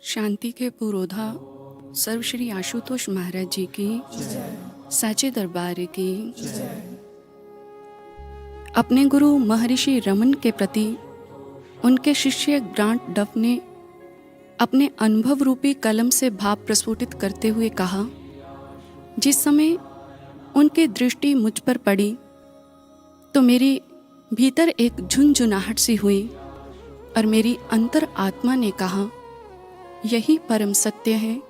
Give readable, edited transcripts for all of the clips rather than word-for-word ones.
शांति के पुरोधा सर्व श्री आशुतोष महाराज जी की साचे दरबार की अपने गुरु महर्षि रमन के प्रति उनके शिष्य ग्रांट डफ ने अपने अनुभव रूपी कलम से भाव प्रस्फुटित करते हुए कहा। जिस समय उनकी दृष्टि मुझ पर पड़ी तो मेरी भीतर एक झुनझुनाहट सी हुई और मेरी अंतर आत्मा ने कहा, यही परम सत्य है,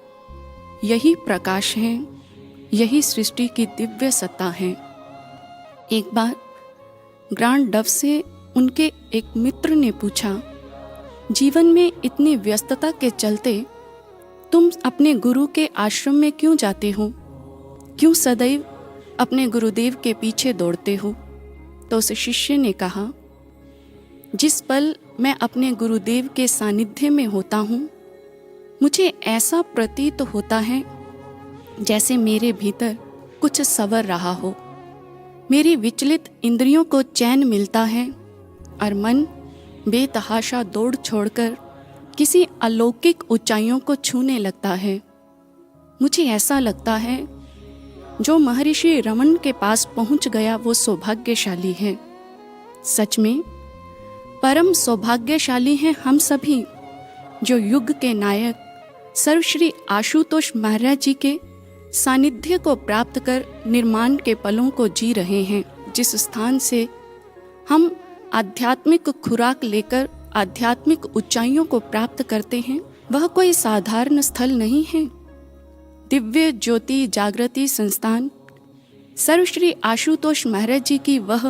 यही प्रकाश है, यही सृष्टि की दिव्य सत्ता है। एक बार ग्रांट डफ से उनके एक मित्र ने पूछा, जीवन में इतनी व्यस्तता के चलते तुम अपने गुरु के आश्रम में क्यों जाते हो? क्यों सदैव अपने गुरुदेव के पीछे दौड़ते हो? तो उस शिष्य ने कहा, जिस पल मैं अपने गुरुदेव के सानिध्य में होता हूँ, मुझे ऐसा प्रतीत होता है जैसे मेरे भीतर कुछ सवर रहा हो। मेरी विचलित इंद्रियों को चैन मिलता है और मन बेतहाशा दौड़ छोड़कर किसी अलौकिक ऊंचाइयों को छूने लगता है। मुझे ऐसा लगता है जो महर्षि रमन के पास पहुंच गया वो सौभाग्यशाली है। सच में परम सौभाग्यशाली हैं हम सभी जो युग के नायक सर्वश्री आशुतोष महाराज जी के सानिध्य को प्राप्त कर निर्माण के पलों को जी रहे हैं। जिस स्थान से हम आध्यात्मिक खुराक लेकर आध्यात्मिक ऊंचाइयों को प्राप्त करते हैं, वह कोई साधारण स्थल नहीं है। दिव्य ज्योति जागृति संस्थान सर्वश्री आशुतोष महाराज जी की वह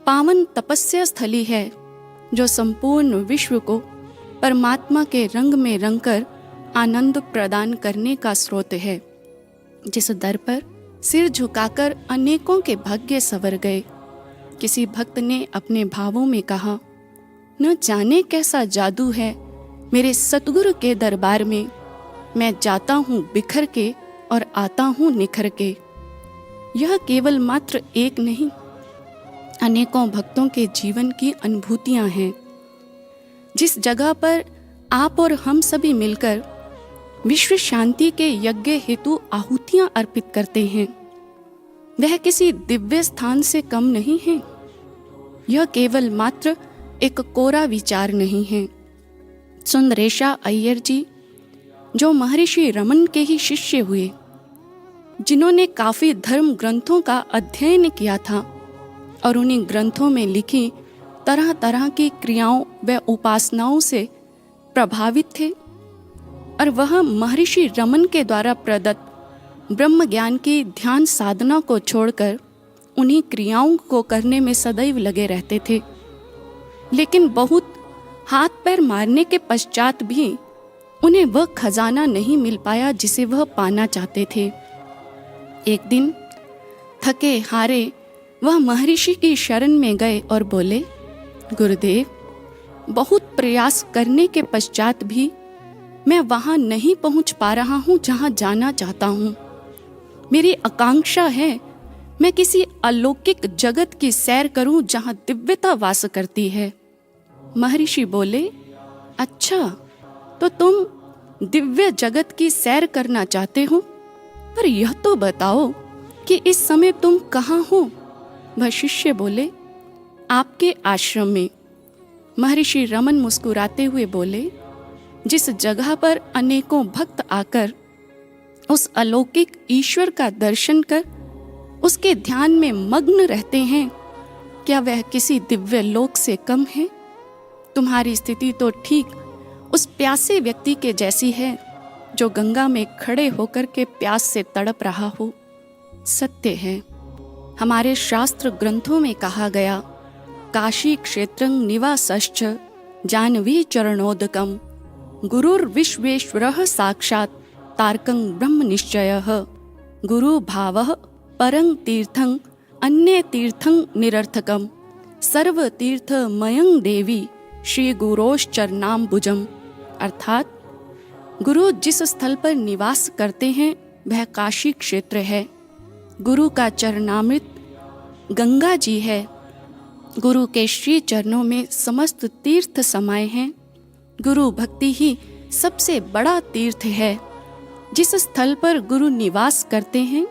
पावन तपस्या स्थली है जो संपूर्ण विश्व को परमात्मा के रंग में रंगकर आनंद प्रदान करने का स्रोत है। जिस दर पर सिर झुकाकर अनेकों के भाग्य संवर गए। किसी भक्त ने अपने भावों में कहा, न जाने कैसा जादू है मेरे सतगुरु के दरबार में। मैं जाता हूँ बिखर के और आता हूँ निखर के। यह केवल मात्र एक नहीं, अनेकों भक्तों के जीवन की अनुभूतियां हैं। जिस जगह पर आप और हम सभी मिलकर विश्व शांति के यज्ञ हेतु आहुतियां अर्पित करते हैं, वह किसी दिव्य स्थान से कम नहीं है। यह केवल मात्र एक कोरा विचार नहीं है। सुंदरेशा अय्यर जी, जो महर्षि रमन के ही शिष्य हुए, जिन्होंने काफी धर्म ग्रंथों का अध्ययन किया था और उन्हीं ग्रंथों में लिखी तरह तरह की क्रियाओं व उपासनाओं से प्रभावित थे, और वह महर्षि रमन के द्वारा प्रदत्त ब्रह्म ज्ञान की ध्यान साधना को छोड़कर उन्हीं क्रियाओं को करने में सदैव लगे रहते थे। लेकिन बहुत हाथ पैर मारने के पश्चात भी उन्हें वह खजाना नहीं मिल पाया जिसे वह पाना चाहते थे। एक दिन थके हारे वह महर्षि की शरण में गए और बोले, गुरुदेव, बहुत प्रयास करने के पश्चात भी मैं वहां नहीं पहुंच पा रहा हूं जहां जाना चाहता हूं। मेरी आकांक्षा है मैं किसी अलौकिक जगत की सैर करूं जहां दिव्यता वास करती है। महर्षि बोले, अच्छा, तो तुम दिव्य जगत की सैर करना चाहते हो, पर यह तो बताओ कि इस समय तुम कहाँ हो? वह शिष्य बोले, आपके आश्रम में। महर्षि रमन मुस्कुराते हुए बोले, जिस जगह पर अनेकों भक्त आकर उस अलौकिक ईश्वर का दर्शन कर उसके ध्यान में मग्न रहते हैं, क्या वह किसी दिव्य लोक से कम है? तुम्हारी स्थिति तो ठीक उस प्यासे व्यक्ति के जैसी है जो गंगा में खड़े होकर के प्यास से तड़प रहा हो। सत्य है, हमारे शास्त्र ग्रंथों में कहा गया, काशी क्षेत्रं निवासश्च जाह्नवी चरणोदकम् गुरुर्विश्वेश्वरः साक्षात् तारकं ब्रह्म निश्चयः गुरु भावः परं तीर्थं अन्य तीर्थं निरर्थकम् सर्व तीर्थमयं देवी श्री गुरोश्चरणाम्बुजम्। अर्थात गुरु जिस स्थल पर निवास करते हैं वह काशी क्षेत्र है। गुरु का चरणामृत गंगा जी है। गुरु के श्री चरणों में समस्त तीर्थ समाये हैं। गुरु भक्ति ही सबसे बड़ा तीर्थ है। जिस स्थल पर गुरु निवास करते हैं,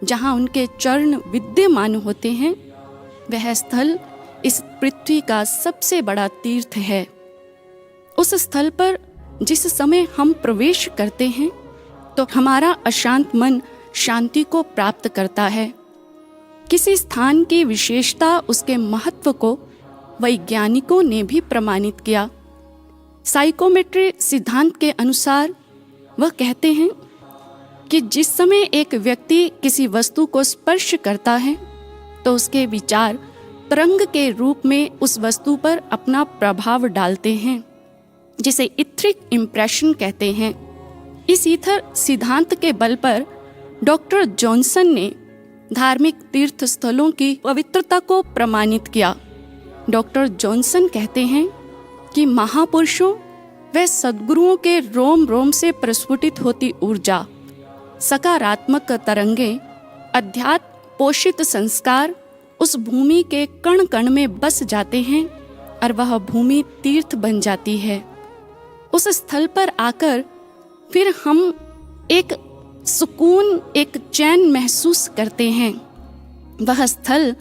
जहाँ उनके चरण विद्यमान होते हैं, वह स्थल इस पृथ्वी का सबसे बड़ा तीर्थ है। उस स्थल पर जिस समय हम प्रवेश करते हैं तो हमारा अशांत मन शांति को प्राप्त करता है। किसी स्थान की विशेषता, उसके महत्व को वैज्ञानिकों ने भी प्रमाणित किया। साइकोमेट्री सिद्धांत के अनुसार वह कहते हैं कि जिस समय एक व्यक्ति किसी वस्तु को स्पर्श करता है तो उसके विचार तरंग के रूप में उस वस्तु पर अपना प्रभाव डालते हैं, जिसे इथरिक इम्प्रेशन कहते हैं। इस ईथर सिद्धांत के बल पर डॉक्टर जॉनसन ने धार्मिक तीर्थ स्थलों की पवित्रता को प्रमाणित किया। डॉक्टर जॉनसन कहते हैं कि महापुरुषों व सद्गुरुओं के रोम रोम से प्रस्फुटित होती ऊर्जा, सकारात्मक तरंगे, अध्यात्म पोषित संस्कार उस भूमि के कण कण में बस जाते हैं और वह भूमि तीर्थ बन जाती है। उस स्थल पर आकर फिर हम एक सुकून, एक चैन महसूस करते हैं। वह स्थल,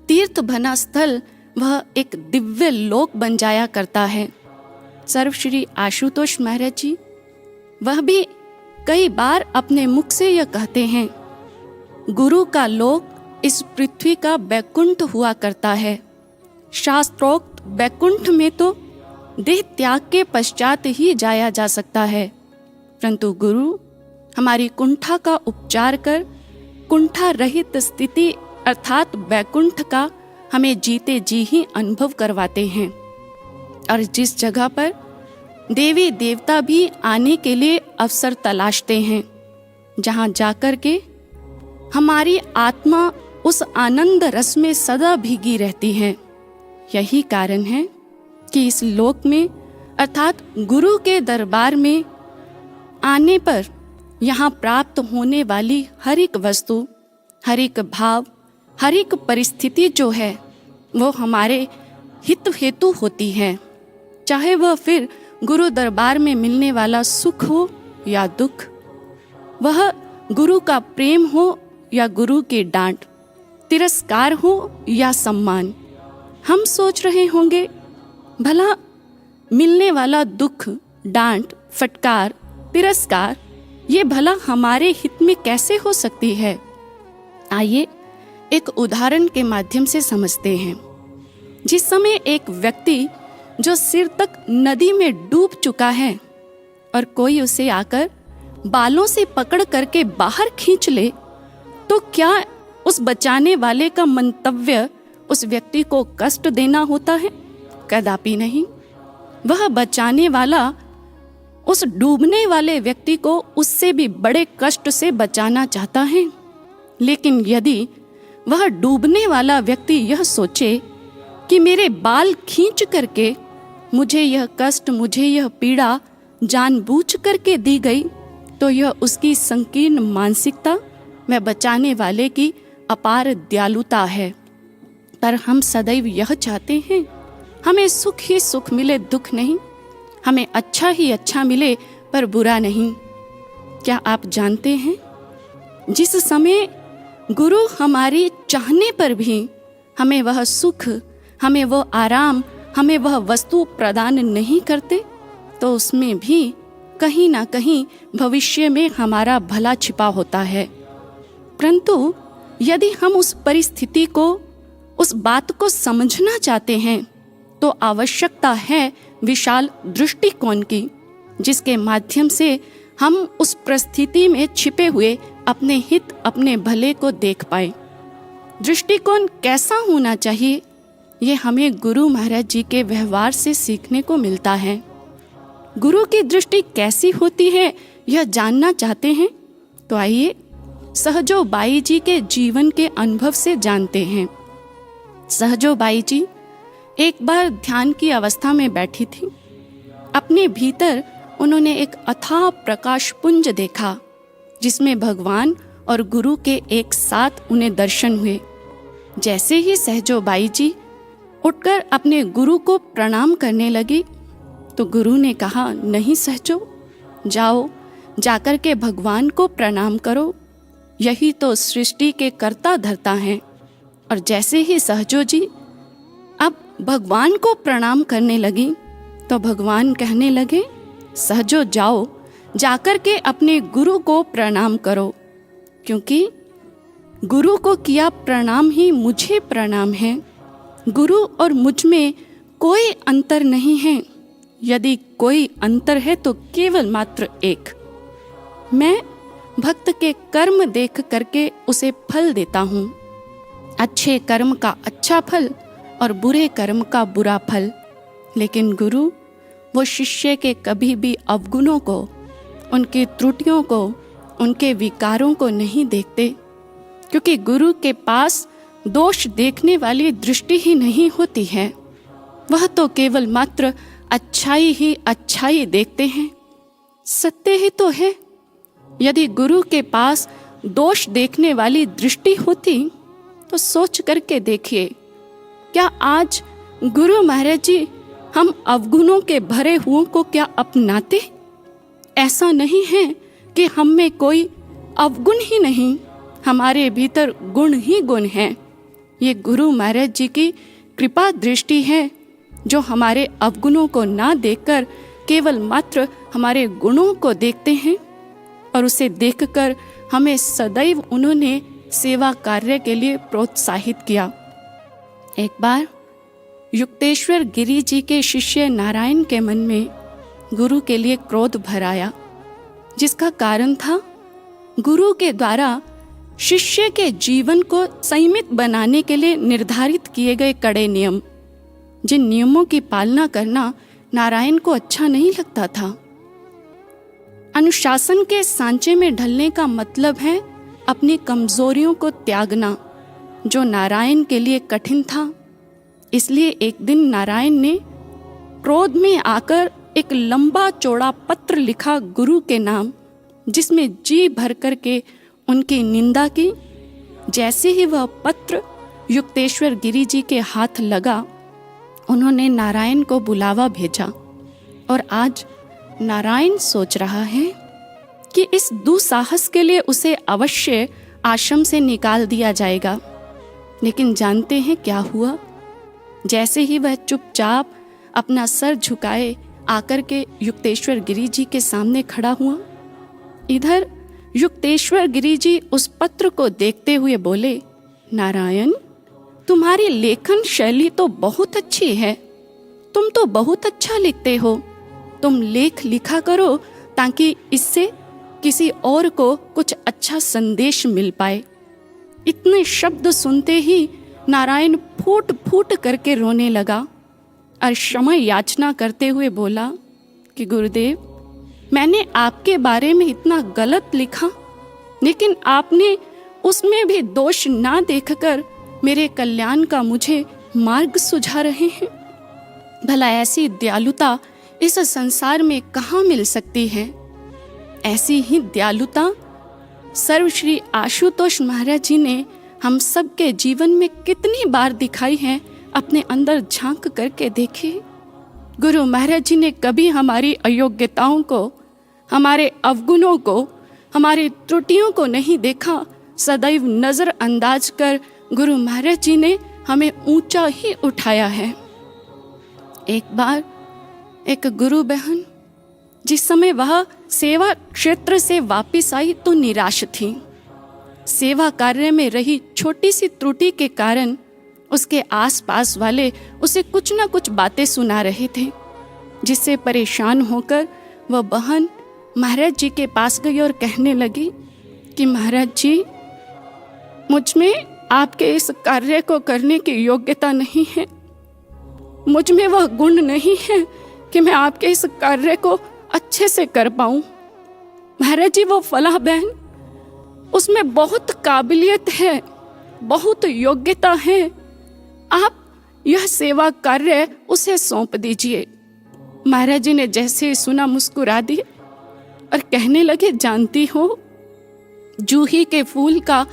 तीर्थ बना स्थल, वह एक दिव्य लोक बन जाया करता है। सर्वश्री आशुतोष महाराज जी वह भी कई बार अपने मुख से यह कहते हैं, गुरु का लोक इस पृथ्वी का बैकुंठ हुआ करता है। शास्त्रोक्त बैकुंठ में तो देह त्याग के पश्चात ही जाया जा सकता है, परंतु गुरु हमारी कुंठा का उपचार कर कुंठा रहित स्थिति अर्थात बैकुंठ का हमें जीते जी ही अनुभव करवाते हैं। और जिस जगह पर देवी देवता भी आने के लिए अवसर तलाशते हैं, जहाँ जाकर के हमारी आत्मा उस आनंद रस में सदा भीगी रहती है। यही कारण है कि इस लोक में अर्थात गुरु के दरबार में आने पर यहाँ प्राप्त होने वाली हर एक वस्तु, हर एक भाव, हर एक परिस्थिति जो है वो हमारे हित हेतु होती है। चाहे वह फिर गुरु दरबार में मिलने वाला सुख हो या दुख, वह गुरु का प्रेम हो या गुरु की डांट, तिरस्कार हो या सम्मान। हम सोच रहे होंगे भला मिलने वाला दुख, डांट, फटकार, तिरस्कार ये भला हमारे हित में कैसे हो सकती है। आइए एक उदाहरण के माध्यम से समझते हैं। जिस समय एक व्यक्ति जो सिर तक नदी में डूब चुका है और कोई उसे आकर बालों से पकड़ करके बाहर खींच ले, तो क्या उस बचाने वाले का मंतव्य उस व्यक्ति को कष्ट देना होता है? कदापि नहीं। वह बचाने वाला उस डूबने वाले व्यक्ति को उससे भी बड़े कष्ट से बचाना चाहता है। लेकिन यदि वह डूबने वाला व्यक्ति यह सोचे कि मेरे बाल खींच करके मुझे यह कष्ट, मुझे यह पीड़ा जानबूझ करके दी गई, तो यह उसकी संकीर्ण मानसिकता व बचाने वाले की अपार दयालुता है। पर हम सदैव यह चाहते हैं हमें सुख ही सुख मिले, दुख नहीं, हमें अच्छा ही अच्छा मिले पर बुरा नहीं। क्या आप जानते हैं जिस समय गुरु हमारी चाहने पर भी हमें वह सुख, हमें वो आराम, हमें वह वस्तु प्रदान नहीं करते, तो उसमें भी कहीं ना कहीं भविष्य में हमारा भला छिपा होता है। परंतु यदि हम उस परिस्थिति को, उस बात को समझना चाहते हैं, तो आवश्यकता है विशाल दृष्टिकोण की, जिसके माध्यम से हम उस परिस्थिति में छिपे हुए अपने हित, अपने भले को देख पाए। दृष्टिकोण कैसा होना चाहिए, ये हमें गुरु महाराज जी के व्यवहार से सीखने को मिलता है। गुरु की दृष्टि कैसी होती है यह जानना चाहते हैं, तो आइए सहजो बाई जी के जीवन के अनुभव से जानते हैं। सहजो बाई जी एक बार ध्यान की अवस्था में बैठी थी। अपने भीतर उन्होंने एक अथाह प्रकाश पुंज देखा, जिसमें भगवान और गुरु के एक साथ उन्हें दर्शन हुए। जैसे ही सहजो बाई जी उठकर अपने गुरु को प्रणाम करने लगी, तो गुरु ने कहा, नहीं सहजो, जाओ, जाकर के भगवान को प्रणाम करो, यही तो सृष्टि के कर्ता धर्ता हैं। और जैसे ही सहजो जी अब भगवान को प्रणाम करने लगी तो भगवान कहने लगे, सहजो जाओ, जाकर के अपने गुरु को प्रणाम करो, क्योंकि गुरु को किया प्रणाम ही मुझे प्रणाम है। गुरु और मुझ में कोई अंतर नहीं है। यदि कोई अंतर है तो केवल मात्र एक। मैं भक्त के कर्म देख करके उसे फल देता हूँ, अच्छे कर्म का अच्छा फल और बुरे कर्म का बुरा फल। लेकिन गुरु वो शिष्य के कभी भी अवगुणों को, उनकी त्रुटियों को, उनके विकारों को नहीं देखते, क्योंकि गुरु के पास दोष देखने वाली दृष्टि ही नहीं होती है। वह तो केवल मात्र अच्छाई ही अच्छाई देखते हैं। सत्य ही तो है। यदि गुरु के पास दोष देखने वाली दृष्टि होती तो सोच करके देखिए, क्या आज गुरु महाराज जी हम अवगुणों के भरे हुओं को क्या अपनाते? ऐसा नहीं है कि हम में कोई अवगुण ही नहीं, हमारे भीतर गुण ही गुण हैं। ये गुरु महाराज जी की कृपा दृष्टि है, जो हमारे अवगुणों को ना देखकर केवल मात्र हमारे गुणों को देखते हैं। और उसे देखकर हमें सदैव उन्होंने सेवा कार्य के लिए प्रोत्साहित किया। एक बार युक्तेश्वर गिरि जी के शिष्य नारायण के मन में गुरु के लिए क्रोध भर आया, जिसका कारण था गुरु के द्वारा शिष्य के जीवन को संयमित बनाने के लिए निर्धारित किए गए कड़े नियम, जिन नियमों की पालना करना नारायण को अच्छा नहीं लगता था। अनुशासन के सांचे में ढलने का मतलब है अपनी कमजोरियों को त्यागना, जो नारायण के लिए कठिन था। इसलिए एक दिन नारायण ने क्रोध में आकर एक लंबा चौड़ा पत्र लिखा गुरु के नाम, जिसमें जी भर करके उनकी निंदा की। जैसे ही वह पत्र युक्तेश्वर गिरि जी के हाथ लगा, उन्होंने नारायण को बुलावा भेजा। और आज नारायण सोच रहा है कि इस दुस्साहस के लिए उसे अवश्य आश्रम से निकाल दिया जाएगा। लेकिन जानते हैं क्या हुआ? जैसे ही वह चुपचाप अपना सर झुकाए आकर के युक्तेश्वर गिरि जी के सामने खड़ा हुआ, इधर युक्तेश्वर गिरि जी उस पत्र को देखते हुए बोले, नारायण, तुम्हारी लेखन शैली तो बहुत अच्छी है, तुम तो बहुत अच्छा लिखते हो। तुम लेख लिखा करो ताकि इससे किसी और को कुछ अच्छा संदेश मिल पाए। इतने शब्द सुनते ही नारायण फूट फूट करके रोने लगा और क्षमा याचना करते हुए बोला कि गुरुदेव, मैंने आपके बारे में इतना गलत लिखा, लेकिन आपने उसमें भी दोष ना देखकर मेरे कल्याण का मुझे मार्ग सुझा रहे हैं। भला ऐसी दयालुता इस संसार में कहाँ मिल सकती है? ऐसी ही दयालुता सर्वश्री आशुतोष महाराज जी ने हम सब के जीवन में कितनी बार दिखाई है, अपने अंदर झांक करके देखिए। गुरु महाराज जी ने कभी हमारी अयोग्यताओं को, हमारे अवगुणों को, हमारी त्रुटियों को नहीं देखा। सदैव नज़रअंदाज कर गुरु महाराज जी ने हमें ऊंचा ही उठाया है। एक बार एक गुरु बहन जिस समय वह सेवा क्षेत्र से वापस आई तो निराश थी। सेवा कार्य में रही छोटी सी त्रुटि के कारण उसके आसपास वाले उसे कुछ ना कुछ बातें सुना रहे थे, जिससे परेशान होकर वह बहन महाराज जी के पास गई और कहने लगी कि महाराज जी, मुझ में आपके इस कार्य को करने की योग्यता नहीं है, मुझ में वह गुण नहीं है कि मैं आपके इस कार्य को अच्छे से कर पाऊं। महाराज जी, वो फलाह बहन, उसमें बहुत काबिलियत है, बहुत योग्यता है, आप यह सेवा कार्य उसे सौंप दीजिए। महाराज जी ने जैसे ही सुना मुस्कुरा दिए और कहने लगे, जानती हो, जूही के फूल का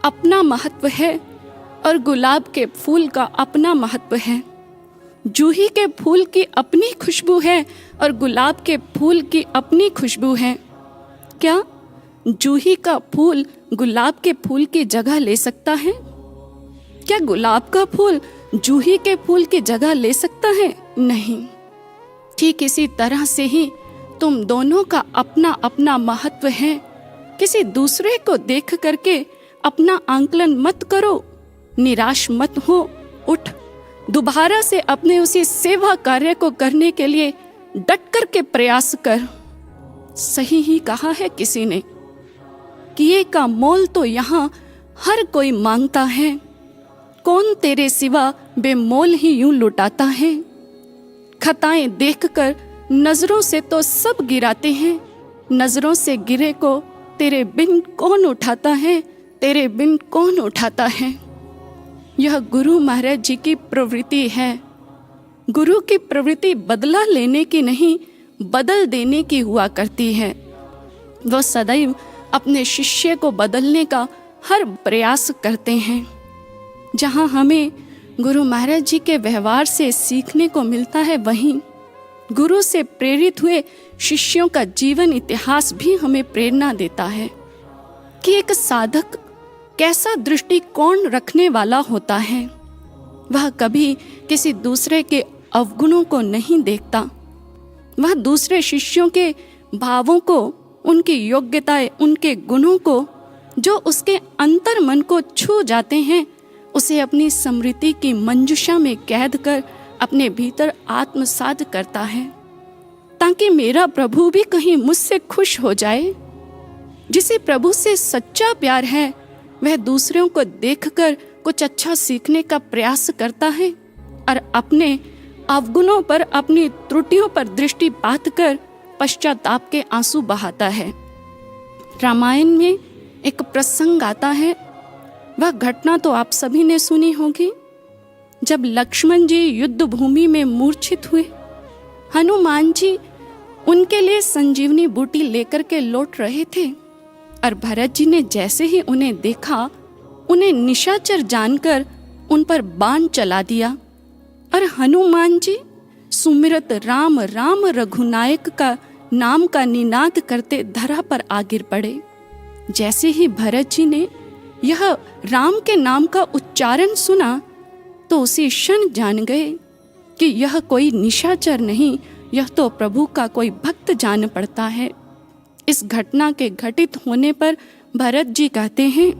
अपना महत्व है और गुलाब के फूल का अपना महत्व है। जूही के फूल की अपनी खुशबू है और गुलाब के फूल की अपनी खुशबू है। क्या जूही का फूल गुलाब के फूल की जगह ले सकता है? क्या गुलाब का फूल जूही के फूल की जगह ले सकता है? नहीं। ठीक इसी तरह से ही तुम दोनों का अपना अपना महत्व है। किसी दूसरे को देख करके अपना आंकलन मत करो, निराश मत हो। उठ, दोबारा से अपने उसी सेवा कार्य को करने के लिए डट कर के प्रयास कर। सही ही कहा है किसी ने, किए का मोल तो यहाँ हर कोई मांगता है, कौन तेरे सिवा बेमोल ही यूं लुटाता है। खताएं देखकर नजरों से तो सब गिराते हैं, नजरों से गिरे को तेरे बिन कौन उठाता है, तेरे बिन कौन उठाता है। यह गुरु महाराज जी की प्रवृत्ति है। गुरु की प्रवृत्ति बदला लेने की नहीं, बदल देने की हुआ करती है। वह सदैव अपने शिष्य को बदलने का हर प्रयास करते हैं। जहाँ हमें गुरु महाराज जी के व्यवहार से सीखने को मिलता है, वहीं गुरु से प्रेरित हुए शिष्यों का जीवन इतिहास भी हमें प्रेरणा देता है कि एक साधक कैसा दृष्टिकोण रखने वाला होता है। वह कभी किसी दूसरे के अवगुणों को नहीं देखता। वह दूसरे शिष्यों के भावों को, उनकी योग्यताएं, उनके गुणों को जो उसके अंतर मन को छू जाते हैं, उसे अपनी स्मृति की मंजुषा में कैद कर अपने भीतर आत्मसात करता है, ताकि मेरा प्रभु भी कहीं मुझसे खुश हो जाए। जिसे प्रभु से सच्चा प्यार है, वह दूसरों को देखकर कुछ अच्छा सीखने का प्रयास करता है और अपने अवगुणों पर, अपनी त्रुटियों पर दृष्टिपात कर पश्चाताप के आंसू बहाता है। रामायण में एक प्रसंग आता है, वह घटना तो आप सभी ने सुनी होगी। जब लक्ष्मण जी युद्ध भूमि में मूर्छित हुए, हनुमान जी उनके लिए संजीवनी बूटी लेकर के लौट रहे थे और भरत जी ने जैसे ही उन्हें देखा, उन्हें निशाचर जानकर उन पर बाण चला दिया और हनुमान जी सुमिरत राम राम रघुनायक का नाम का निनाद करते धरा पर आ गिर पड़े। जैसे ही भरत जी ने यह राम के नाम का उच्चारण सुना, तो उसी क्षण जान गए कि यह कोई निशाचर नहीं, यह तो प्रभु का कोई भक्त जान पड़ता है। इस घटना के घटित होने पर भरत जी कहते हैं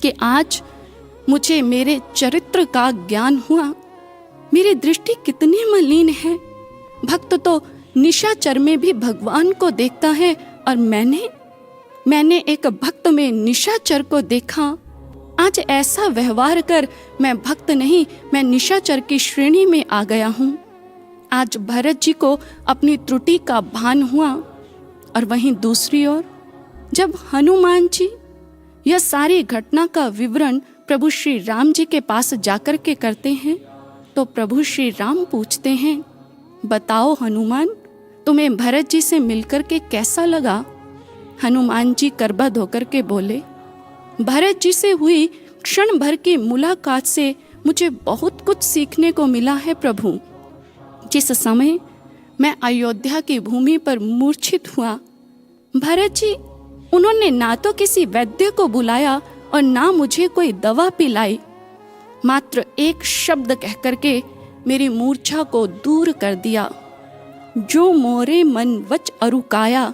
कि आज मुझे मेरे चरित्र का ज्ञान हुआ। मेरी दृष्टि कितनी मलिन है। भक्त तो निशाचर में भी भगवान को देखता है और मैंने एक भक्त में निशाचर को देखा। आज ऐसा व्यवहार कर मैं भक्त नहीं, मैं निशाचर की श्रेणी में आ गया हूँ। आज भरत जी को अपनी त्रुटि का भान हुआ और वहीं दूसरी ओर जब हनुमान जी यह सारी घटना का विवरण प्रभु श्री राम जी के पास जाकर के करते हैं, तो प्रभु श्री राम पूछते हैं, बताओ हनुमान, तुम्हें भरत जी से मिलकर के कैसा लगा? हनुमान जी करबद्ध होकर के बोले, भरत जी से हुई क्षण भर की मुलाकात से मुझे बहुत कुछ सीखने को मिला है प्रभु। जिस समय मैं अयोध्या की भूमि पर मूर्छित हुआ, भरत जी उन्होंने ना तो किसी वैद्य को बुलाया और ना मुझे कोई दवा पिलाई, मात्र एक शब्द कहकर के मेरी मूर्छा को दूर कर दिया। जो मोरे मन वच अरुकाया,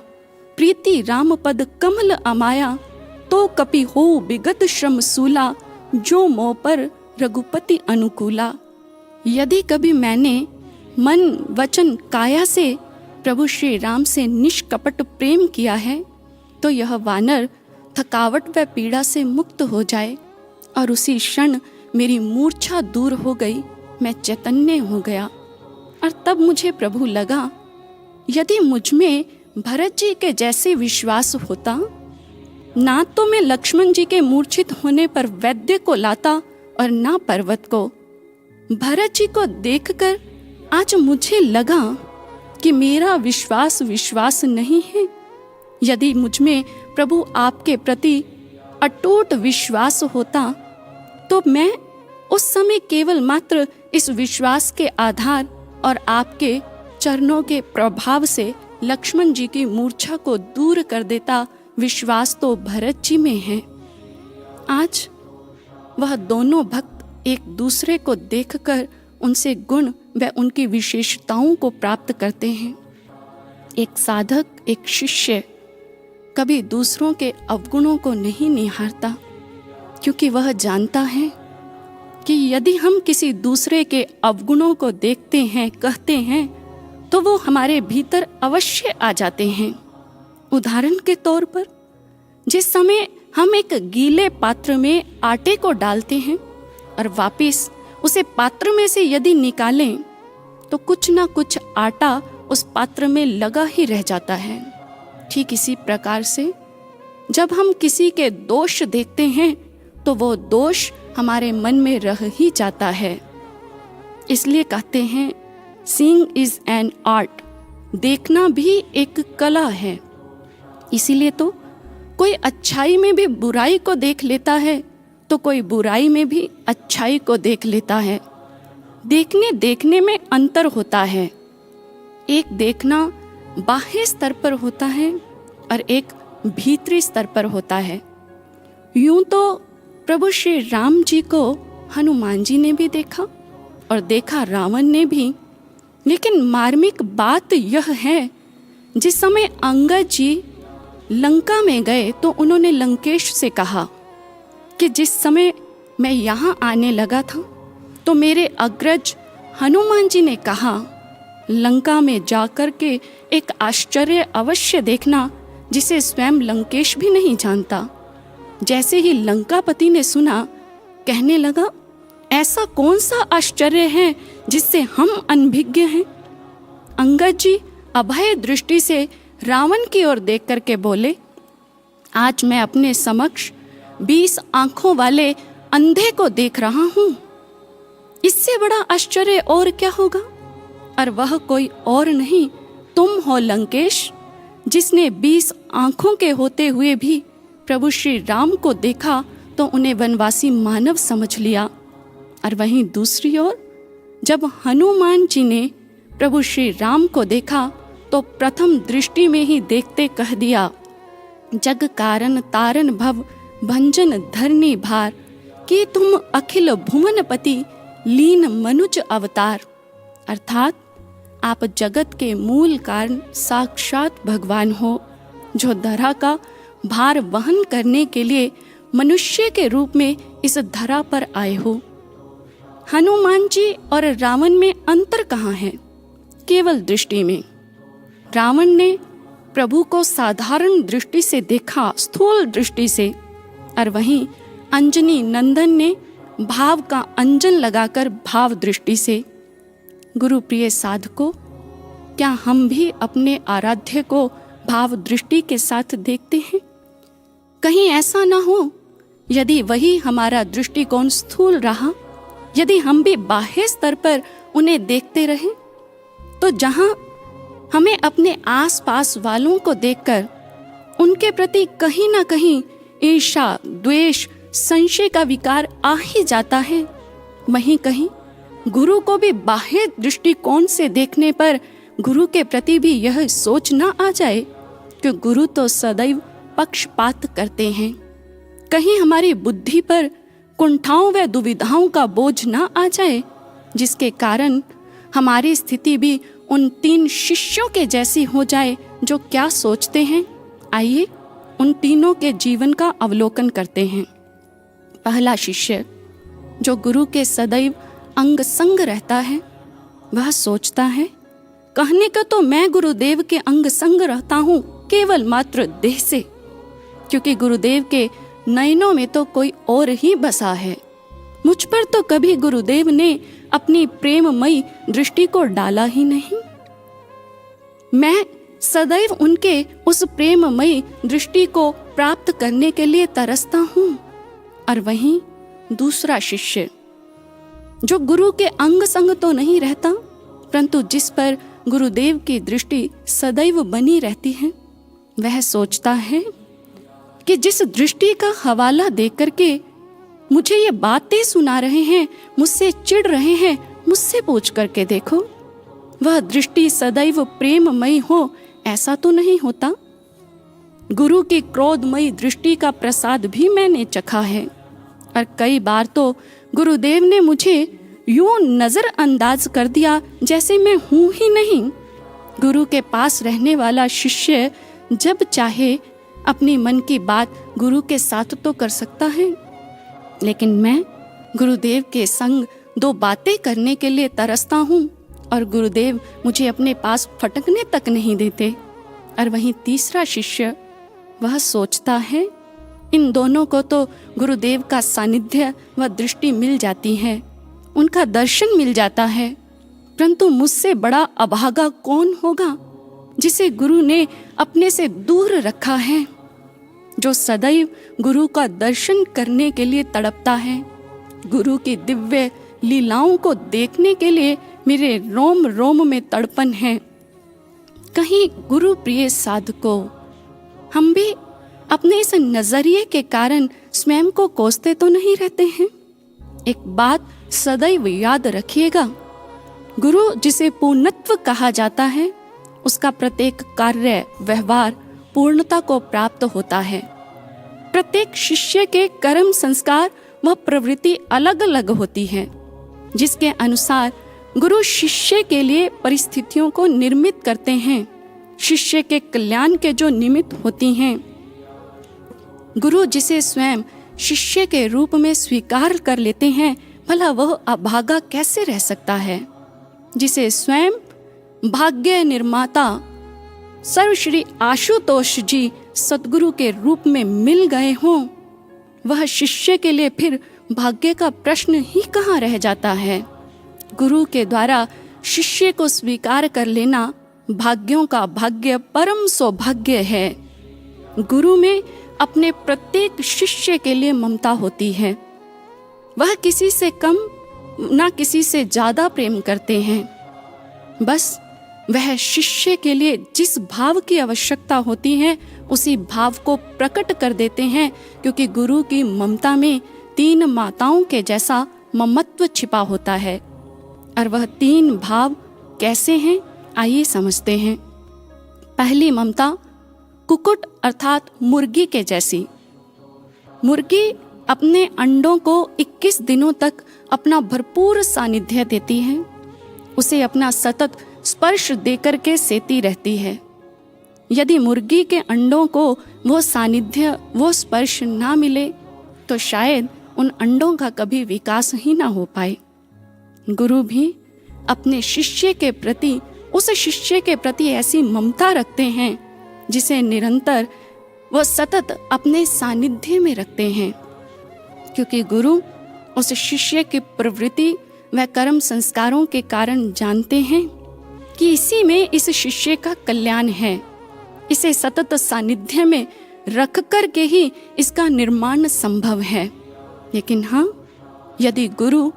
प्रीति राम पद कमल अमाया, तो कपि हो विगत श्रम सूला, जो मोह पर रघुपति अनुकूला। यदि कभी मैंने मन वचन काया से प्रभु श्री राम से निष्कपट प्रेम किया है, तो यह वानर थकावट व पीड़ा से मुक्त हो जाए और उसी क्षण मेरी मूर्छा दूर हो गई, मैं चैतन्य हो गया। और तब मुझे प्रभु लगा, यदि मुझ में भरत जी के जैसे विश्वास होता, ना तो मैं लक्ष्मण जी के मूर्छित होने पर वैद्य को लाता और ना पर्वत को। भरत जी को देखकर आज मुझे लगा कि मेरा विश्वास नहीं है। यदि मुझ में प्रभु आपके प्रति अटूट विश्वास होता, तो मैं उस समय केवल मात्र इस विश्वास के आधार और आपके चरणों के प्रभाव से लक्ष्मण जी की मूर्छा को दूर कर देता विश्वास तो भरत जी में है। आज वह दोनों भक्त एक दूसरे को देखकर उनसे गुण व उनकी विशेषताओं को प्राप्त करते हैं। एक साधक, एक शिष्य कभी दूसरों के अवगुणों को नहीं निहारता, क्योंकि वह जानता है कि यदि हम किसी दूसरे के अवगुणों को देखते हैं, कहते हैं, तो वो हमारे भीतर अवश्य आ जाते हैं। उदाहरण के तौर पर, जिस समय हम एक गीले पात्र में आटे को डालते हैं और वापस उसे पात्र में से यदि निकालें तो कुछ ना कुछ आटा उस पात्र में लगा ही रह जाता है। ठीक इसी प्रकार से जब हम किसी के दोष देखते हैं तो वो दोष हमारे मन में रह ही जाता है। इसलिए कहते हैं सीइंग इज एन आर्ट, देखना भी एक कला है। इसीलिए तो कोई अच्छाई में भी बुराई को देख लेता है तो कोई बुराई में भी अच्छाई को देख लेता है। देखने देखने में अंतर होता है। एक देखना बाह्य स्तर पर होता है और एक भीतरी स्तर पर होता है। यूं तो प्रभु श्री राम जी को हनुमान जी ने भी देखा और देखा रावण ने भी, लेकिन मार्मिक बात यह है, जिस समय अंगद जी लंका में गए तो उन्होंने लंकेश से कहा कि जिस समय मैं यहाँ आने लगा था तो मेरे अग्रज हनुमान जी ने कहा, लंका में जाकर के एक आश्चर्य अवश्य देखना जिसे स्वयं लंकेश भी नहीं जानता। जैसे ही लंकापति ने सुना, कहने लगा, ऐसा कौन सा आश्चर्य है जिससे हम अनभिज्ञ हैं। अंगद जी अभय दृष्टि से रावण की ओर देख करके बोले, आज मैं अपने समक्ष 20 आंखों वाले अंधे को देख रहा हूं। इससे बड़ा आश्चर्य और क्या होगा। और वह कोई और नहीं, तुम हो लंकेश, जिसने 20 आंखों के होते हुए भी प्रभु श्री राम को देखा तो उन्हें वनवासी मानव समझ लिया। और वहीं दूसरी ओर जब हनुमान जी ने प्रभु श्री राम को देखा तो प्रथम दृष्टि में ही देखते कह दिया, जग कारण तारण भव भंजन धरनी भार, कि तुम अखिल भुवनपति लीन मनुज अवतार। अर्थात आप जगत के मूल कारण साक्षात भगवान हो, जो धरा का भार वहन करने के लिए मनुष्य के रूप में इस धरा पर आए हो। हनुमान जी और रावण में अंतर कहाँ है? केवल दृष्टि में। रावण ने प्रभु को साधारण दृष्टि से देखा, स्थूल दृष्टि से, और वहीं अंजनी नंदन ने भाव का अंजन लगाकर भाव दृष्टि से। गुरु प्रिय साधकों, क्या हम भी अपने आराध्य को भाव दृष्टि के साथ देखते हैं? कहीं ऐसा ना हो, यदि वही हमारा दृष्टिकोण स्थूल रहा, यदि हम भी बाह्य स्तर पर उन्हें देखते रहे, तो जहां हमें अपने आसपास वालों को देखकर उनके प्रति कहीं ना कहीं ईर्ष्या, द्वेष, संशय का विकार आ ही जाता है, वहीं कहीं गुरु को भी बाह्य दृष्टिकोण से देखने पर गुरु के प्रति भी यह सोच ना आ जाए कि गुरु तो सदैव पक्षपात करते हैं। कहीं हमारी बुद्धि पर कुंठाओं व दुविधाओं का बोझ ना आ जाए, जिसके कारण हमारी स्थिति भी उन 3 शिष्यों के जैसी हो जाए जो क्या सोचते हैं। आइए उन तीनों के जीवन का अवलोकन करते हैं। पहला शिष्य, जो गुरु के सदैव अंग संग रहता है, वह सोचता है, कहने का तो मैं गुरुदेव के अंग संग रहता हूँ केवल मात्र देह से, क्योंकि गुरुदेव के नयनों में तो कोई और ही बसा है। मुझ पर तो कभी गुरुदेव ने अपनी प्रेममयी दृष्टि को डाला ही नहीं। मैं सदैव उनके उस प्रेममयी दृष्टि को प्राप्त करने के लिए तरसता हूँ। और वहीं दूसरा शिष्य, जो गुरु के अंग संग तो नहीं रहता, परंतु जिस पर गुरुदेव की दृष्टि सदैव बनी रहती है, वह सोचता है कि जिस दृष्टि का हवाला देकर के मुझे ये बातें सुना रहे हैं, मुझसे चिढ़ रहे हैं, मुझसे पूछ करके देखो। वह दृष्टि सदैव प्रेममयी हो ऐसा तो नहीं होता। गुरु की क्रोधमयी दृष्टि का प्रसाद भी मैंने चखा है, और कई बार तो गुरुदेव ने मुझे यूं नजरअंदाज कर दिया जैसे मैं हूं ही नहीं। गुरु के पास रहने वाला शिष्य जब चाहे अपनी मन की बात गुरु के साथ तो कर सकता है, लेकिन मैं गुरुदेव के संग दो बातें करने के लिए तरसता हूँ और गुरुदेव मुझे अपने पास फटकने तक नहीं देते। और वहीं तीसरा शिष्य, वह सोचता है इन दोनों को तो गुरुदेव का सानिध्य व दृष्टि मिल जाती है, उनका दर्शन मिल जाता है, परंतु मुझसे बड़ा अभागा कौन होगा जिसे गुरु ने अपने से दूर रखा है, जो सदैव गुरु का दर्शन करने के लिए तड़पता है। गुरु की दिव्य लीलाओं को देखने के लिए मेरे रोम रोम में तड़पन है। कहीं गुरु प्रिय साधको, हम भी अपने इस नजरिए के कारण स्वयं को कोसते तो नहीं रहते हैं। एक बात सदैव याद रखिएगा, गुरु जिसे पूर्णत्व कहा जाता है, उसका प्रत्येक कार्य व्यवहार पूर्णता को प्राप्त होता है। प्रत्येक शिष्य के कर्म संस्कार व प्रवृत्ति अलग अलग होती है, जिसके अनुसार गुरु शिष्य के लिए परिस्थितियों को निर्मित करते हैं। शिष्य के कल्याण के जो निमित्त होती हैं, गुरु जिसे स्वयं शिष्य के रूप में स्वीकार कर लेते हैं, भला वह अभागा कैसे रह सकता है। जिसे स्वयं भाग्य निर्माता सर्वश्री आशुतोष जी सद्गुरु के रूप में मिल गए हों, वह शिष्य के लिए फिर भाग्य का प्रश्न ही कहाँ रह जाता है। गुरु के द्वारा शिष्य को स्वीकार कर लेना भाग्यों का भाग्य परम सौभाग्य है। गुरु में अपने प्रत्येक शिष्य के लिए ममता होती है। वह किसी से कम ना किसी से ज्यादा प्रेम करते हैं। बस वह शिष्य के लिए जिस भाव की आवश्यकता होती है उसी भाव को प्रकट कर देते हैं, क्योंकि गुरु की ममता में तीन माताओं के जैसा ममत्व छिपा होता है। और वह तीन भाव कैसे हैं, आइए समझते हैं। पहली ममता कुक्कुट अर्थात मुर्गी के जैसी। मुर्गी अपने अंडों को 21 दिनों तक अपना भरपूर सानिध्य देती है, उसे अपना सतत स्पर्श देकर के सेती रहती है। यदि मुर्गी के अंडों को वो सानिध्य, वो स्पर्श ना मिले तो शायद उन अंडों का कभी विकास ही ना हो पाए। गुरु भी अपने शिष्य के प्रति, उस शिष्य के प्रति ऐसी ममता रखते हैं जिसे निरंतर व सतत अपने सानिध्य में रखते हैं, क्योंकि गुरु उस शिष्य की प्रवृत्ति व कर्म संस्कारों के कारण जानते हैं कि इसी में इस शिष्य का कल्याण है। इसे सतत सानिध्य में रख कर के ही इसका निर्माण संभव है। लेकिन हाँ, यदि गुरु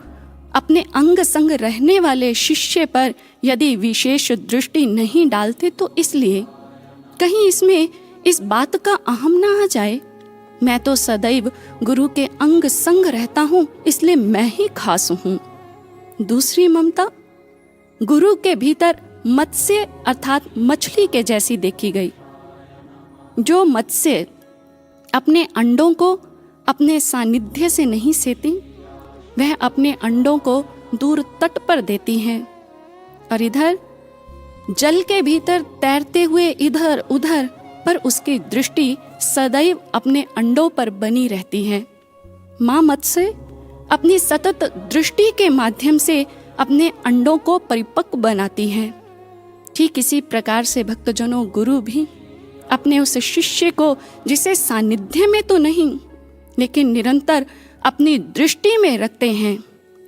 अपने अंग संग रहने वाले शिष्य पर यदि विशेष दृष्टि नहीं डालते तो इसलिए कहीं इसमें इस बात का अहम ना आ जाए, मैं तो सदैव गुरु के अंग संग रहता हूँ इसलिए मैं ही खास हूँ। दूसरी ममता गुरु के भीतर मत्स्य अर्थात मछली के जैसी देखी गई। जो मत्स्य अपने अंडों को अपने सानिध्य से नहीं सेती, वह अपने अंडों को दूर तट पर देती है, और इधर जल के भीतर तैरते हुए इधर उधर पर उसकी दृष्टि सदैव अपने अंडों पर बनी रहती है। माँ मत्स्य अपनी सतत दृष्टि के माध्यम से अपने अंडों को परिपक्व बनाती है। ठीक इसी प्रकार से भक्तजनों, गुरु भी अपने उस शिष्य को जिसे सानिध्य में तो नहीं लेकिन निरंतर अपनी दृष्टि में रखते हैं,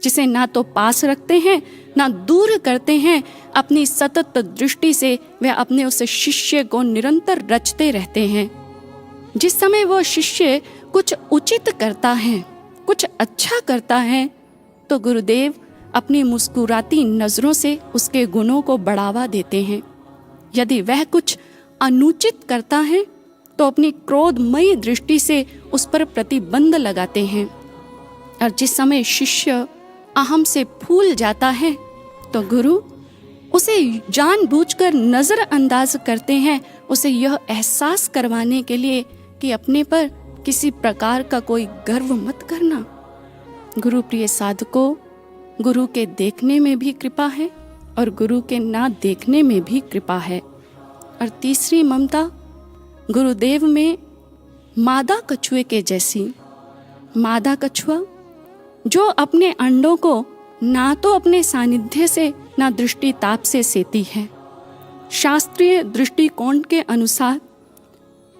जिसे ना तो पास रखते हैं ना दूर करते हैं, अपनी सतत दृष्टि से वे अपने उस शिष्य को निरंतर रचते रहते हैं। जिस समय वो शिष्य कुछ उचित करता है, कुछ अच्छा करता है, तो गुरुदेव अपनी मुस्कुराती नजरों से उसके गुणों को बढ़ावा देते हैं। यदि वह कुछ अनुचित करता है तो अपनी क्रोधमयी दृष्टि से उस पर प्रतिबंध लगाते हैं। और जिस समय शिष्य अहम से फूल जाता है तो गुरु उसे जानबूझकर नजरअंदाज करते हैं, उसे यह एहसास करवाने के लिए कि अपने पर किसी प्रकार का कोई गर्व मत करना। गुरु प्रिय साधकों, गुरु के देखने में भी कृपा है और गुरु के ना देखने में भी कृपा है। और तीसरी ममता गुरुदेव में मादा कछुए के जैसी। मादा कछुआ जो अपने अंडों को ना तो अपने सानिध्य से ना दृष्टि ताप से सेती है। शास्त्रीय दृष्टिकोण के अनुसार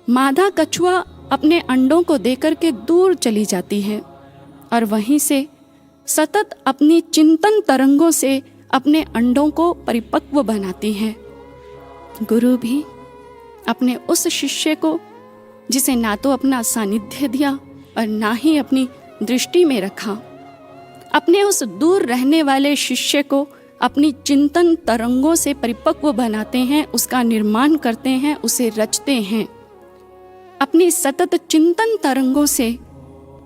मादा कछुआ अपने अंडों को देकर के दूर चली जाती है और वहीं से सतत अपनी चिंतन तरंगों से अपने अंडों को परिपक्व बनाती है। गुरु भी अपने उस शिष्य को जिसे ना तो अपना सानिध्य दिया और ना ही अपनी दृष्टि में रखा, अपने उस दूर रहने वाले शिष्य को अपनी चिंतन तरंगों से परिपक्व बनाते हैं, उसका निर्माण करते हैं, उसे रचते हैं। अपनी सतत चिंतन तरंगों से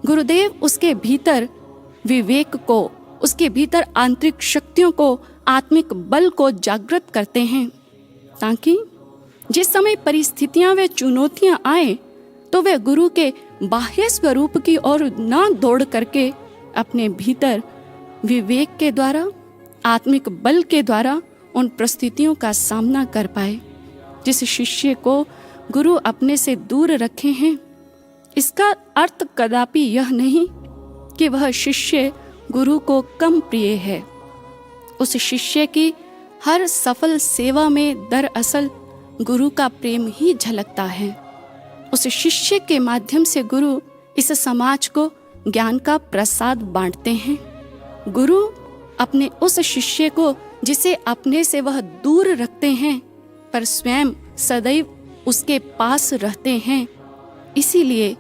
गुरुदेव उसके भीतर विवेक को, उसके भीतर आंतरिक शक्तियों को, आत्मिक बल को जागृत करते हैं, ताकि जिस समय परिस्थितियां व चुनौतियां आए तो वे गुरु के बाह्य स्वरूप की ओर ना दौड़ करके अपने भीतर विवेक के द्वारा, आत्मिक बल के द्वारा उन परिस्थितियों का सामना कर पाए। जिस शिष्य को गुरु अपने से दूर रखे हैं, इसका अर्थ कदापि यह नहीं कि वह शिष्य गुरु को कम प्रिय है। उस शिष्य की हर सफल सेवा में दरअसल गुरु का प्रेम ही झलकता है। उस शिष्य के माध्यम से गुरु इस समाज को ज्ञान का प्रसाद बांटते हैं। गुरु अपने उस शिष्य को जिसे अपने से वह दूर रखते हैं, पर स्वयं सदैव उसके पास रहते हैं। इसीलिए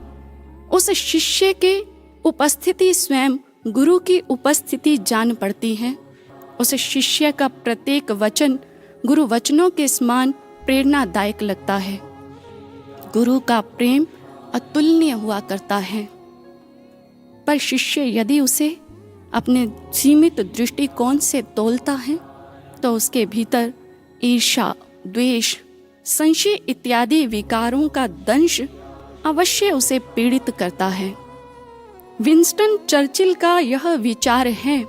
उस शिष्य के उपस्थिति स्वयं गुरु की उपस्थिति जान पड़ती है। उस शिष्य का प्रत्येक वचन गुरु वचनों के समान प्रेरणादायक लगता है। गुरु का प्रेम अतुलनीय हुआ करता है, पर शिष्य यदि उसे अपने सीमित दृष्टिकोण से तोलता है तो उसके भीतर ईर्ष्या, द्वेष, संशय इत्यादि विकारों का दंश अवश्य उसे पीड़ित करता है। विंस्टन चर्चिल का यह विचार है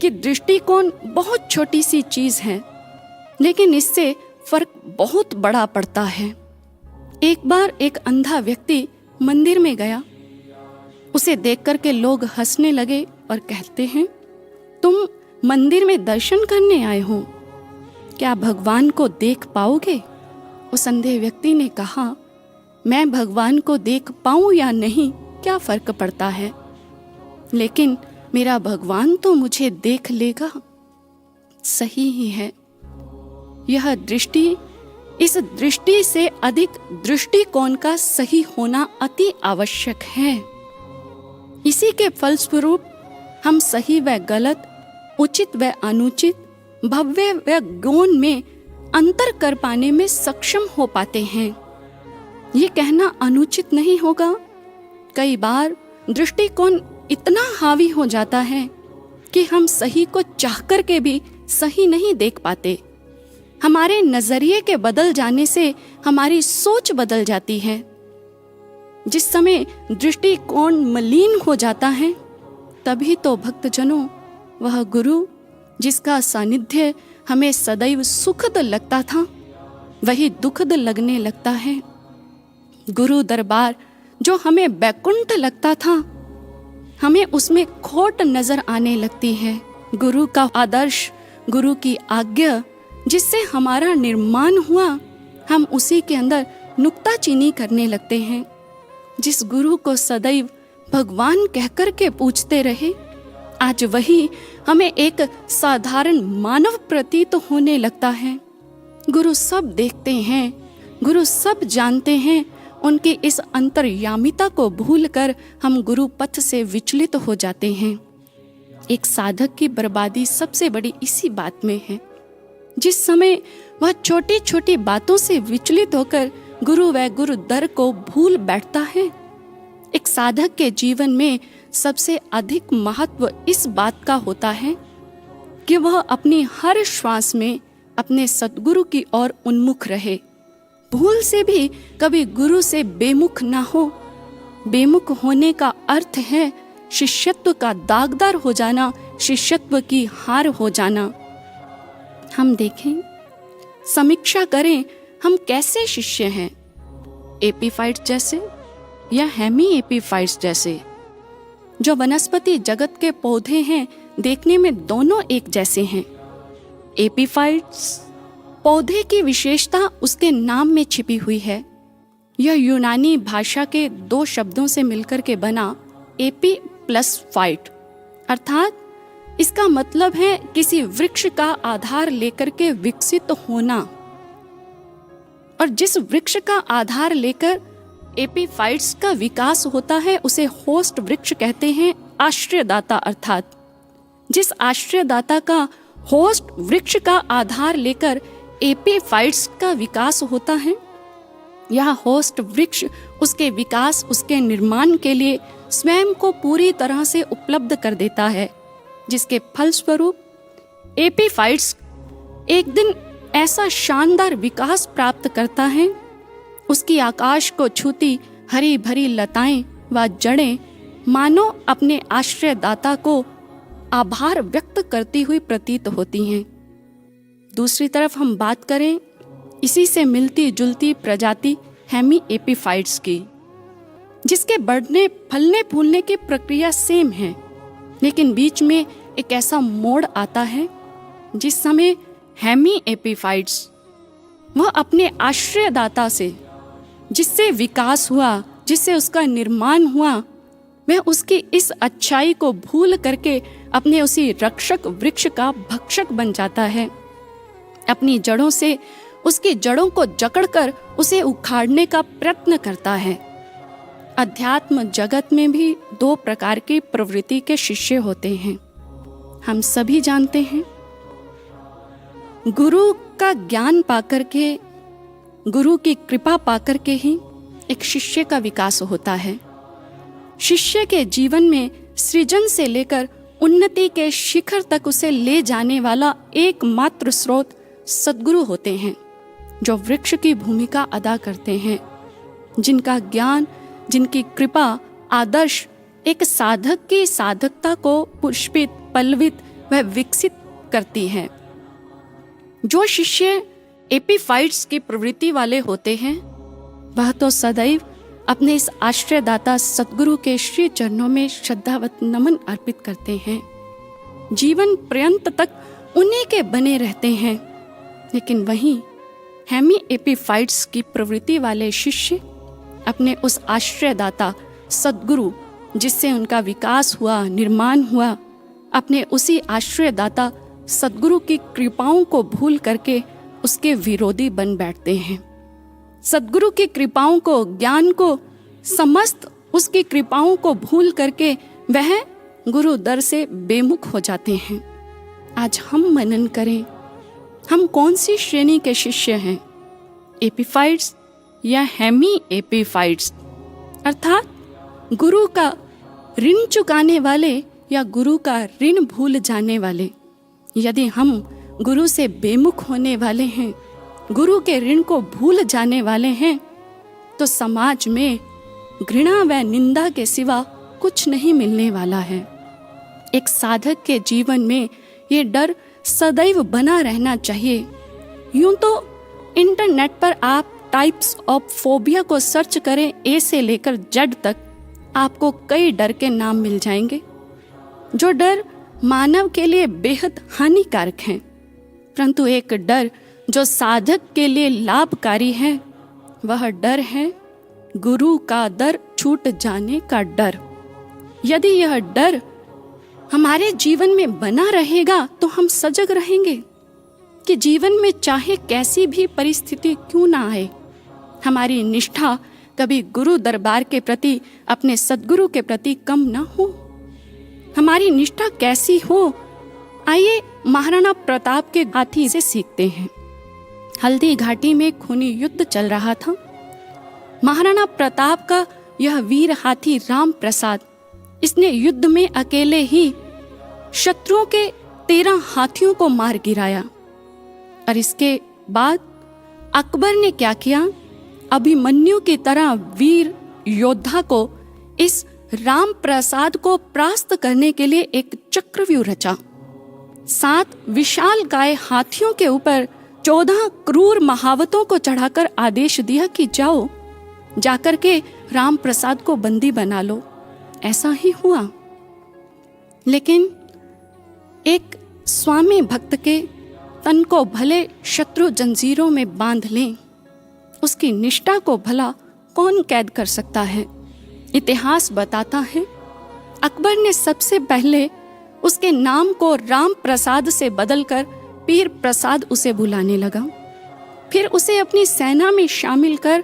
कि दृष्टिकोण बहुत छोटी सी चीज है, लेकिन इससे फर्क बहुत बड़ा पड़ता है। एक बार एक अंधा व्यक्ति मंदिर में गया। उसे देख करके लोग हंसने लगे और कहते हैं, तुम मंदिर में दर्शन करने आए हो, क्या भगवान को देख पाओगे? उस अंधे व्यक्ति ने कहा, मैं भगवान को देख पाऊं या नहीं क्या फर्क पड़ता है, लेकिन मेरा भगवान तो मुझे देख लेगा। सही ही है। यह दृष्टि, इस दृष्टि से अधिक दृष्टिकोण का सही होना अति आवश्यक है। इसी के फलस्वरूप हम सही व गलत, उचित व अनुचित, भव्य व गौण में अंतर कर पाने में सक्षम हो पाते हैं। ये कहना अनुचित नहीं होगा। कई बार दृष्टिकोण इतना हावी हो जाता है कि हम सही को चाह कर के भी सही नहीं देख पाते। हमारे नजरिए के बदल जाने से हमारी सोच बदल जाती है। जिस समय दृष्टिकोण मलिन हो जाता है, तभी तो भक्तजनों वह गुरु जिसका सानिध्य हमें सदैव सुखद लगता था, वही दुखद लगने लगता है। गुरु दरबार जो हमें वैकुंठ लगता था, हमें उसमें खोट नजर आने लगती है। गुरु का आदर्श, गुरु की आज्ञा जिससे हमारा निर्माण हुआ, हम उसी के अंदर नुक्ताचीनी करने लगते हैं। जिस गुरु को सदैव भगवान कहकर के पूछते रहे, आज वही हमें एक साधारण मानव प्रतीत होने लगता है। गुरु सब देखते हैं, गुरु सब जानते हैं। उनकी इस अंतर्यामिता को भूलकर हम गुरु पथ से विचलित हो जाते हैं। एक साधक की बर्बादी सबसे बड़ी इसी बात में है। जिस समय वह छोटी छोटी बातों से विचलित होकर गुरु व गुरु दर को भूल बैठता है, एक साधक के जीवन में सबसे अधिक महत्व इस बात का होता है कि वह अपनी हर श्वास में अपने सद्गुरु की ओर उन्मुख रहे, भूल से भी कभी गुरु से बेमुख ना हो। बेमुख होने का अर्थ है शिष्यत्व का दागदार हो जाना, शिष्यत्व की हार हो जाना। हम देखें, समीक्षा करें, हम कैसे शिष्य हैं, एपीफाइट्स जैसे या हेमी एपीफाइट्स जैसे? जो वनस्पति जगत के पौधे हैं, देखने में दोनों एक जैसे हैं। एपीफाइट्स पौधे की विशेषता उसके नाम में छिपी हुई है। यह यूनानी भाषा के 2 शब्दों से मिलकर के बना एपी प्लस फाइट, अर्थात इसका मतलब है किसी वृक्ष का आधार लेकर के विकसित होना। और जिस वृक्ष का आधार लेकर एपीफाइट्स का विकास होता है उसे होस्ट वृक्ष कहते हैं, आश्रयदाता। अर्थात जिस आश्रयदाता का होस्ट वृक्ष का आधार लेकर एपीफाइट्स का विकास होता है, यह होस्ट वृक्ष उसके विकास, उसके निर्माण के लिए स्वयं को पूरी तरह से उपलब्ध कर देता है, जिसके फलस्वरूप एपीफाइट्स एक दिन ऐसा शानदार विकास प्राप्त करता है, उसकी आकाश को छूती हरी भरी लताएं व जड़ें मानो अपने आश्रयदाता को आभार व्यक्त करती हुई प्रतीत होती हैं। दूसरी तरफ हम बात करें इसी से मिलती जुलती प्रजाति हेमी एपीफाइट्स की, जिसके बढ़ने फलने फूलने की प्रक्रिया सेम है, लेकिन बीच में एक ऐसा मोड़ आता है जिस समय हेमी एपीफाइट्स वह अपने आश्रयदाता से जिससे विकास हुआ, जिससे उसका निर्माण हुआ, वह उसकी इस अच्छाई को भूल करके अपने उसी रक्षक वृक्ष का भक्षक बन जाता है। अपनी जड़ों से उसकी जड़ों को जकड़कर उसे उखाड़ने का प्रयत्न करता है। अध्यात्म जगत में भी 2 प्रकार की प्रवृत्ति के शिष्य होते हैं, हम सभी जानते हैं। गुरु का ज्ञान पाकर के, गुरु की कृपा पाकर के ही एक शिष्य का विकास होता है। शिष्य के जीवन में सृजन से लेकर उन्नति के शिखर तक उसे ले जाने वाला एकमात्र स्रोत सद्गुरु होते हैं, जो वृक्ष की भूमिका अदा करते हैं, जिनका ज्ञान, जिनकी कृपा, आदर्श एक साधक की साधकता को पुष्पित, पल्लवित व विकसित करती है। जो शिष्य एपीफाइट्स की प्रवृत्ति वाले होते हैं, वह तो सदैव अपने इस आश्रयदाता सद्गुरु के श्री चरणों में श्रद्धावत नमन अर्पित करते हैं, जीवन पर्यंत तक उन्हीं के बने रहते हैं। लेकिन वहीं हेमी एपीफाइट्स की प्रवृत्ति वाले शिष्य अपने उस आश्रयदाता सद्गुरु जिससे उनका विकास हुआ, निर्माण हुआ, अपने उसी आश्रयदाता सद्गुरु की कृपाओं को भूल करके उसके विरोधी बन बैठते हैं। सद्गुरु की कृपाओं को, ज्ञान को, समस्त उसकी कृपाओं को भूल करके वह गुरु दर से बेमुख हो जाते हैं। आज हम मनन करें, हम कौन सी श्रेणी के शिष्य हैं, एपीफाइट्स या हेमी एपीफाइट्स? अर्थात गुरु का ऋण चुकाने वाले या गुरु का ऋण भूल जाने वाले। यदि हम गुरु से बेमुख होने वाले हैं, गुरु के ऋण को भूल जाने वाले हैं, तो समाज में घृणा व निंदा के सिवा कुछ नहीं मिलने वाला है। एक साधक के जीवन में ये डर सदैव बना रहना चाहिए। यूं तो इंटरनेट पर आप टाइप्स ऑफ फोबिया को सर्च करें, ए से लेकर जेड तक, आपको कई डर के नाम मिल जाएंगे, जो डर मानव के लिए बेहद हानिकारक हैं। परंतु एक डर जो साधक के लिए लाभकारी है, वह डर है गुरु का दर छूट जाने का डर। यदि यह डर हमारे जीवन में बना रहेगा तो हम सजग रहेंगे कि जीवन में चाहे कैसी भी परिस्थिति क्यों ना आए, हमारी निष्ठा कभी गुरु दरबार के प्रति, अपने सद्गुरु के प्रति कम ना हो। हमारी निष्ठा कैसी हो, आइए महाराणा प्रताप के हाथी से सीखते हैं। हल्दी घाटी में खूनी युद्ध चल रहा था। महाराणा प्रताप का यह वीर हाथी राम प्रसाद इसने युद्ध में अकेले ही शत्रुओं के 13 हाथियों को मार गिराया। और इसके बाद अकबर ने क्या किया, अभिमन्यु की तरह वीर योद्धा को इस राम प्रसाद को परास्त करने के लिए एक चक्रव्यूह रचा। 7 विशाल गाय हाथियों के ऊपर 14 क्रूर महावतों को चढ़ाकर आदेश दिया कि जाओ, जाकर के राम प्रसाद को बंदी बना लो। ऐसा ही हुआ। लेकिन एक स्वामी भक्त के तन को भले शत्रु जंजीरों में बांध लें, उसकी निष्ठा को भला कौन कैद कर सकता है। इतिहास बताता है अकबर ने सबसे पहले उसके नाम को राम प्रसाद से बदलकर पीर प्रसाद उसे बुलाने लगा। फिर उसे अपनी सेना में शामिल कर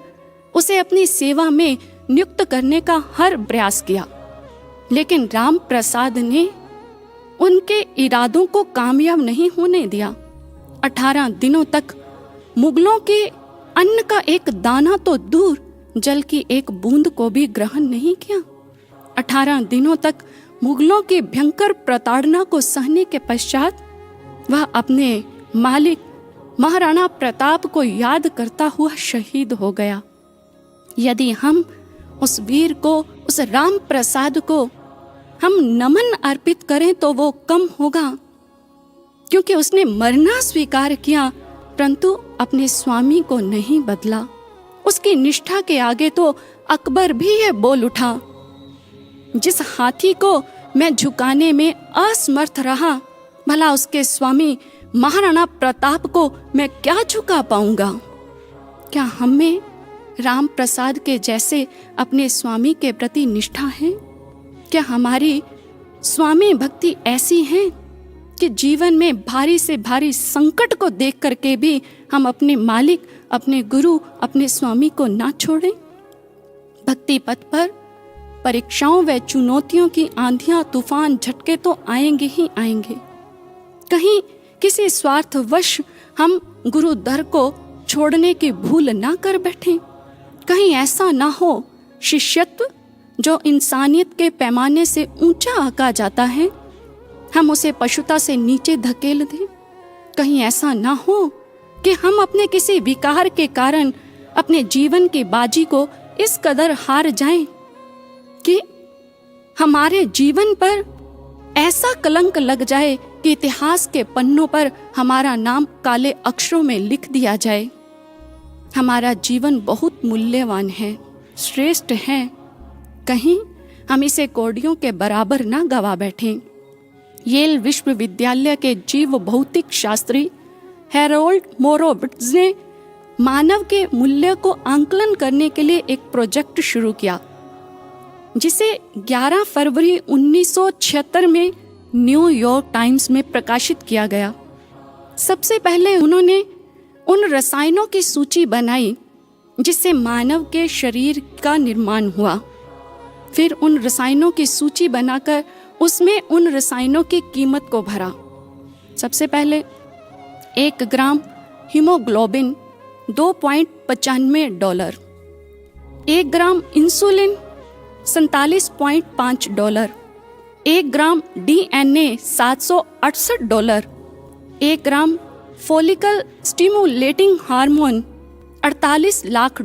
उसे अपनी सेवा में नियुक्त करने का हर प्रयास किया। लेकिन राम प्रसाद ने उनके इरादों को कामयाब नहीं होने दिया। 18 दिनों तक मुगलों के अन्न का एक दाना तो दूर, जल की एक बूंद को भी ग्रहण नहीं किया। 18 दिनों तक मुगलों की भयंकर प्रताड़ना को सहने के पश्चात वह अपने मालिक महाराणा प्रताप को याद करता हुआ शहीद हो गया। यदि हम उस वीर को, उस राम प्रसाद को हम नमन अर्पित करें तो वो कम होगा, क्योंकि उसने मरना स्वीकार किया परंतु अपने स्वामी को नहीं बदला। उसकी निष्ठा के आगे तो अकबर भी ये बोल उठा, जिस हाथी को मैं झुकाने में असमर्थ रहा, भला उसके स्वामी महाराणा प्रताप को मैं क्या झुका पाऊंगा। क्या हमें राम प्रसाद के जैसे अपने स्वामी के प्रति निष्ठा है? क्या हमारी स्वामी भक्ति ऐसी है कि जीवन में भारी से भारी संकट को देख करके भी हम अपने मालिक, अपने गुरु, अपने स्वामी को ना छोड़ें? भक्ति पथ पर परीक्षाओं व चुनौतियों की आंधियां, तूफान, झटके तो आएंगे ही आएंगे। कहीं किसी स्वार्थवश हम गुरु दर को छोड़ने की भूल ना कर बैठें। कहीं ऐसा ना हो शिष्यत्व जो इंसानियत के पैमाने से ऊंचा आंका जाता है, हम उसे पशुता से नीचे धकेल दें। कहीं ऐसा ना हो कि हम अपने किसी विकार के कारण अपने जीवन की बाजी को इस कदर हार जाएं कि हमारे जीवन पर ऐसा कलंक लग जाए कि इतिहास के पन्नों पर हमारा नाम काले अक्षरों में लिख दिया जाए। हमारा जीवन बहुत मूल्यवान है, श्रेष्ठ है, कहीं हम इसे कौड़ियों के बराबर ना गवा बैठें। येल विश्वविद्यालय के जीव भौतिक शास्त्री हैरोल्ड मोरोविट्ज ने मानव के मूल्य को आंकलन करने के लिए एक प्रोजेक्ट शुरू किया, जिसे 11 फरवरी 1976 में न्यूयॉर्क टाइम्स में प्रकाशित किया गया। सबसे पहले उन्होंने उन रसायनों की सूची बनाई जिससे मानव के शरीर का निर्माण हुआ। फिर उन रसायनों की सूची बनाकर उसमें उन रसायनों की कीमत को भरा। सबसे पहले 1 ग्राम हीमोग्लोबिन $2.95, 1 ग्राम इंसुलिन $47.5, 1 ग्राम DNA $768, 1 ग्राम फोलिकल स्टिमुलेटिंग हार्मोन $48 लाख,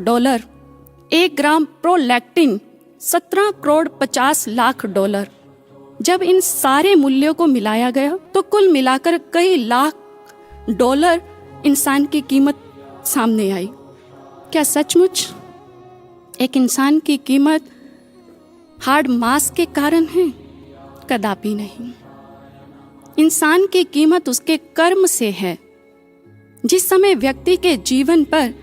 1 ग्राम प्रोलैक्टिन $17.50 करोड़। जब इन सारे मूल्यों को मिलाया गया तो कुल मिलाकर कई लाख डॉलर इंसान की कीमत सामने आई। क्या सचमुच एक इंसान की कीमत हार्ड मास के कारण है? कदापि नहीं। इंसान की कीमत उसके कर्म से है। जिस समय व्यक्ति के जीवन पर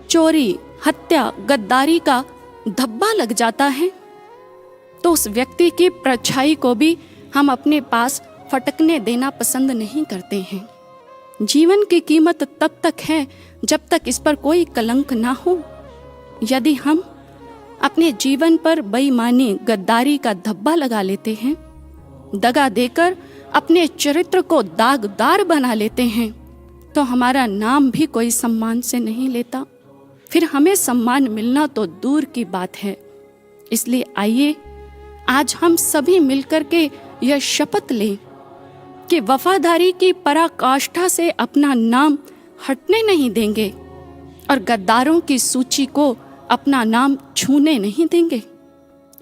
चोरी, हत्या, गद्दारी का धब्बा लग जाता है तो उस व्यक्ति की परछाई को भी हम अपने पास फटकने देना पसंद नहीं करते हैं। जीवन की कीमत तब तक है जब तक इस पर कोई कलंक ना हो। यदि हम अपने जीवन पर बेईमानी, गद्दारी का धब्बा लगा लेते हैं, दगा देकर अपने चरित्र को दागदार बना लेते हैं, तो हमारा नाम भी कोई सम्मान से नहीं लेता। फिर हमें सम्मान मिलना तो दूर की बात है। इसलिए आइए आज हम सभी मिलकर के यह शपथ लें कि वफादारी की पराकाष्ठा से अपना नाम हटने नहीं देंगे और गद्दारों की सूची को अपना नाम छूने नहीं देंगे।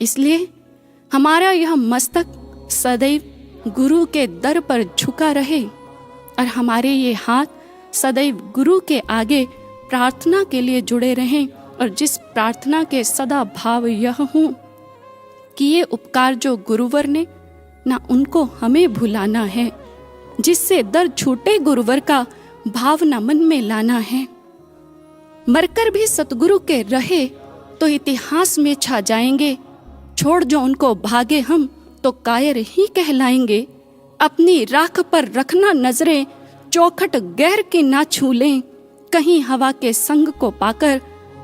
इसलिए हमारा यह मस्तक सदैव गुरु के दर पर झुका रहे और हमारे ये हाथ सदैव गुरु के आगे प्रार्थना के लिए जुड़े रहें, और जिस प्रार्थना के सदा भाव यह हो कि ये उपकार जो गुरुवर ने ना उनको हमें भुलाना है, जिससे दर छूटे गुरुवर का भावना मन में लाना है। मरकर भी सतगुरु के रहे तो इतिहास में छा जाएंगे, छोड़ जो उनको भागे हम तो कायर ही कहलाएंगे। अपनी राख पर रखना नजरें, चौखट गैर की ना छू लें, कहीं हवा के संग को पाकर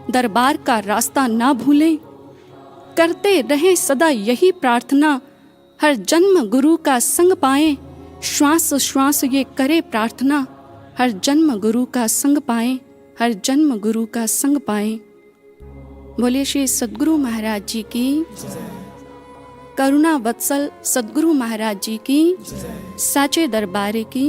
दरबार का रास्ता ना भूलें। करते रहें सदा यही प्रार्थना, हर जन्म गुरु का संग पाएं, श्वास श्वास ये करे प्रार्थना, हर जन्म गुरु का संग पाएं, हर जन्म गुरु का संग पाएं। बोले श्री सद्गुरु महाराज जी की, करुणा वत्सल सद्गुरु महाराज जी की, साचे दरबारे की।